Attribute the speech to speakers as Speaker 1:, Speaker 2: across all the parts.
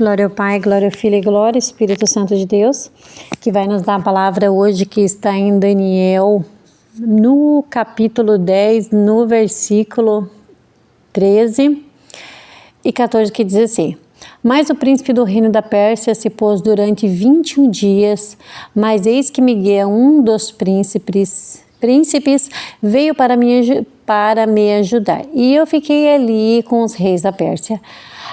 Speaker 1: Glória ao Pai, glória ao Filho e glória ao Espírito Santo de Deus, que vai nos dar a palavra hoje que está em Daniel, no capítulo 10, no versículo 13 e 14, que diz assim: Mas o príncipe do reino da Pérsia se pôs durante 21 dias, mas eis que Miguel, um dos príncipes, veio para me ajudar, e eu fiquei ali com os reis da Pérsia.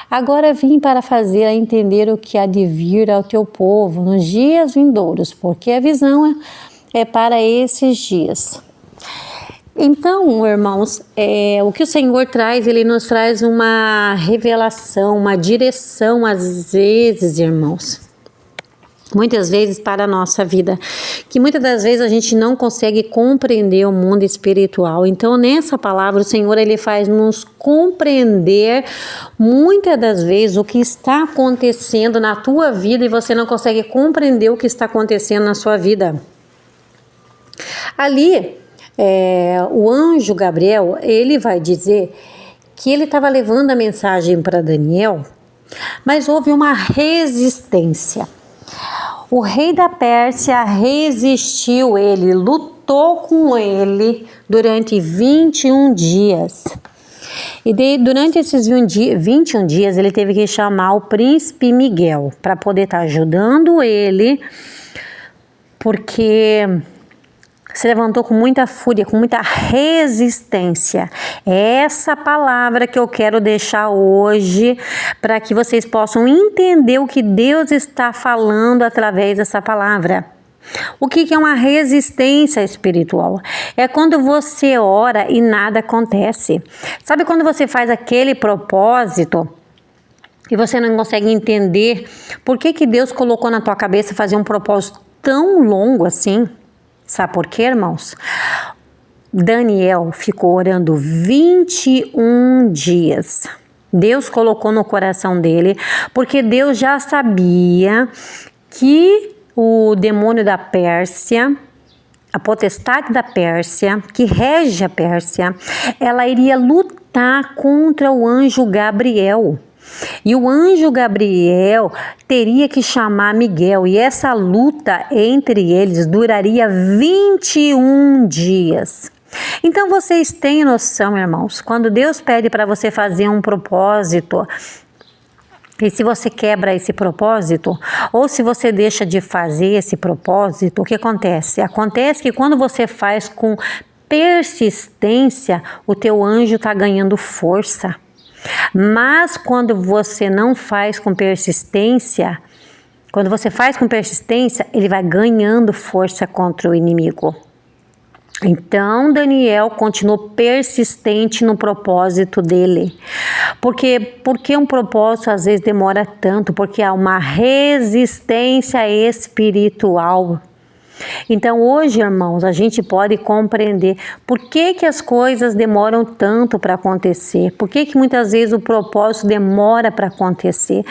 Speaker 1: Agora vim para fazer a entender o que há de vir ao teu povo nos dias vindouros, porque a visão é para esses dias. Então, irmãos, o que o Senhor traz, Ele nos traz uma revelação, uma direção, às vezes, irmãos, muitas vezes para a nossa vida, que muitas das vezes a gente não consegue compreender o mundo espiritual. Então, nessa palavra, o Senhor, Ele faz nos compreender muitas das vezes o que está acontecendo na tua vida e você não consegue compreender o que está acontecendo na sua vida. Ali, o anjo Gabriel, ele vai dizer que ele estava levando a mensagem para Daniel, mas houve uma resistência. O rei da Pérsia resistiu, ele lutou com ele durante 21 dias. E durante esses 21 dias, ele teve que chamar o príncipe Miguel para poder estar ajudando ele, porque se levantou com muita fúria, com muita resistência. É essa palavra que eu quero deixar hoje para que vocês possam entender o que Deus está falando através dessa palavra. O que é uma resistência espiritual? É quando você ora e nada acontece. Sabe quando você faz aquele propósito e você não consegue entender por que Deus colocou na tua cabeça fazer um propósito tão longo assim? Sabe por quê, irmãos? Daniel ficou orando 21 dias. Deus colocou no coração dele, porque Deus já sabia que o demônio da Pérsia, a potestade da Pérsia, que rege a Pérsia, ela iria lutar contra o anjo Gabriel. E o anjo Gabriel teria que chamar Miguel, e essa luta entre eles duraria 21 dias. Então vocês têm noção, irmãos, quando Deus pede para você fazer um propósito, e se você quebra esse propósito, ou se você deixa de fazer esse propósito, o que acontece? Acontece que quando você faz com persistência, o teu anjo está ganhando força. Mas quando você não faz com persistência, ele vai ganhando força contra o inimigo. Então Daniel continuou persistente no propósito dele. Porque um propósito às vezes demora tanto? Porque há uma resistência espiritual. Então hoje, irmãos, a gente pode compreender por que as coisas demoram tanto para acontecer, por que muitas vezes o propósito demora para acontecer,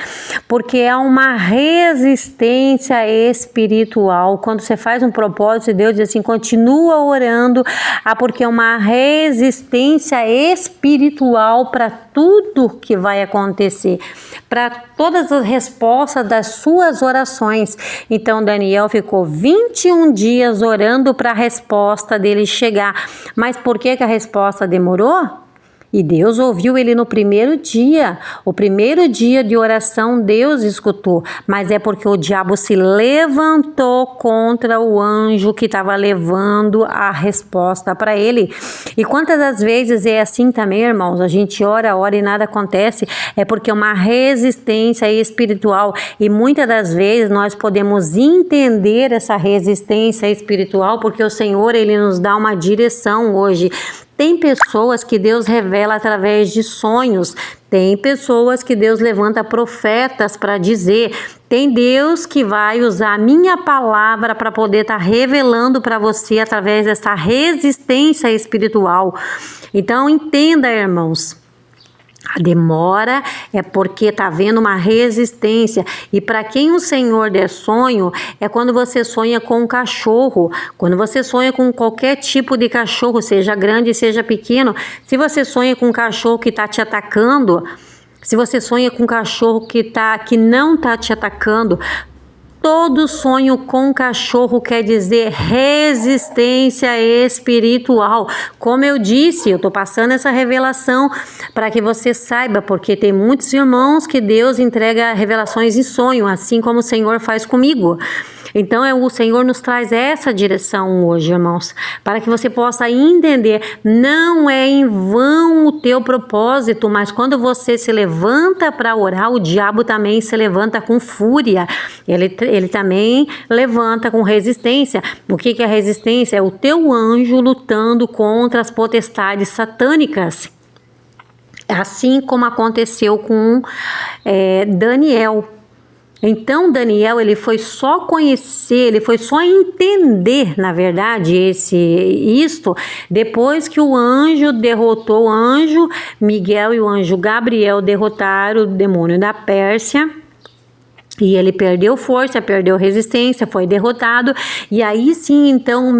Speaker 1: porque há uma resistência espiritual. Quando você faz um propósito e Deus diz assim, continua orando, porque é uma resistência espiritual para tudo que vai acontecer, para todas as respostas das suas orações. Então Daniel ficou 21 dias orando para a resposta dele chegar. Mas por que a resposta demorou? E Deus ouviu ele no primeiro dia. O primeiro dia de oração Deus escutou. Mas é porque o diabo se levantou contra o anjo que estava levando a resposta para ele. E quantas das vezes é assim também, irmãos? A gente ora e nada acontece. É porque é uma resistência espiritual. E muitas das vezes nós podemos entender essa resistência espiritual porque o Senhor, Ele nos dá uma direção hoje. Tem pessoas que Deus revela através de sonhos, tem pessoas que Deus levanta profetas para dizer, tem Deus que vai usar a minha palavra para poder estar revelando para você através dessa resistência espiritual. Então entenda, irmãos, a demora é porque está havendo uma resistência. E para quem o Senhor der sonho, é quando você sonha com um cachorro. Quando você sonha com qualquer tipo de cachorro, seja grande, seja pequeno. Se você sonha com um cachorro que está te atacando, Se você sonha com um cachorro que não está te atacando, todo sonho com cachorro quer dizer resistência espiritual. Como eu disse, eu estou passando essa revelação para que você saiba, porque tem muitos irmãos que Deus entrega revelações em sonho, assim como o Senhor faz comigo. Então o Senhor nos traz essa direção hoje, irmãos, para que você possa entender, não é em vão o teu propósito, mas quando você se levanta para orar, o diabo também se levanta com fúria, ele também levanta com resistência. O que é resistência? É o teu anjo lutando contra as potestades satânicas, assim como aconteceu com Daniel. Então Daniel, ele foi só conhecer, ele foi só entender, na verdade, isto depois que o anjo derrotou o anjo Miguel e o anjo Gabriel derrotaram o demônio da Pérsia. E ele perdeu força, perdeu resistência, foi derrotado. E aí sim, então,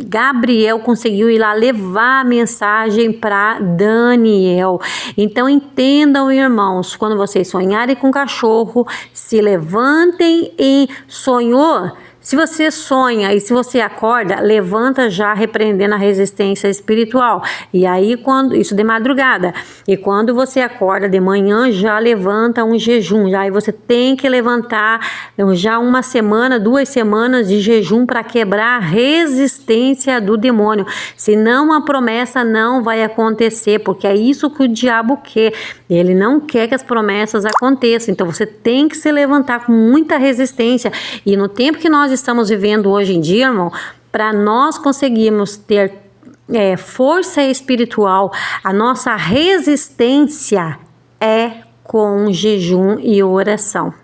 Speaker 1: Gabriel conseguiu ir lá levar a mensagem para Daniel. Então, entendam, irmãos, quando vocês sonharem com cachorro, se levantem e sonhou. Se você sonha e se você acorda, levanta já repreendendo a resistência espiritual. E aí, isso de madrugada. E quando você acorda de manhã, já levanta um jejum. Aí você tem que levantar já 1 semana, 2 semanas de jejum para quebrar a resistência do demônio. Senão a promessa não vai acontecer, porque é isso que o diabo quer. Ele não quer que as promessas aconteçam. Então você tem que se levantar com muita resistência. E no tempo que nós estamos vivendo hoje em dia, irmão, para nós conseguirmos ter força espiritual, a nossa resistência é com jejum e oração.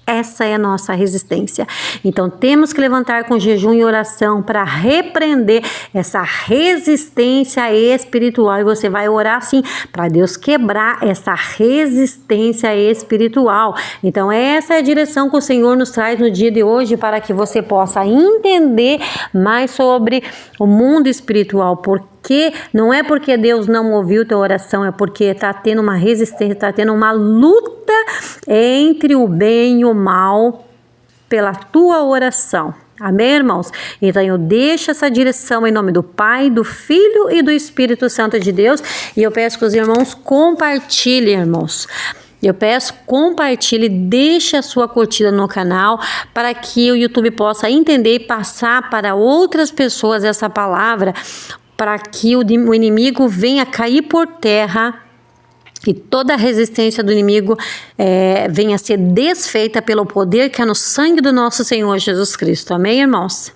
Speaker 1: Essa é a nossa resistência. Então, temos que levantar com jejum e oração para repreender essa resistência espiritual. E você vai orar assim, para Deus quebrar essa resistência espiritual. Então, essa é a direção que o Senhor nos traz no dia de hoje, para que você possa entender mais sobre o mundo espiritual. Porque não é porque Deus não ouviu tua oração, é porque está tendo uma resistência, está tendo uma luta entre o bem e o mal pela tua oração. Amém, irmãos? Então eu deixo essa direção em nome do Pai, do Filho e do Espírito Santo de Deus. E eu peço que os irmãos compartilhem, irmãos. Eu peço, compartilhe, deixe a sua curtida no canal para que o YouTube possa entender e passar para outras pessoas essa palavra, para que o inimigo venha cair por terra e toda a resistência do inimigo venha a ser desfeita pelo poder que é no sangue do nosso Senhor Jesus Cristo. Amém, irmãos?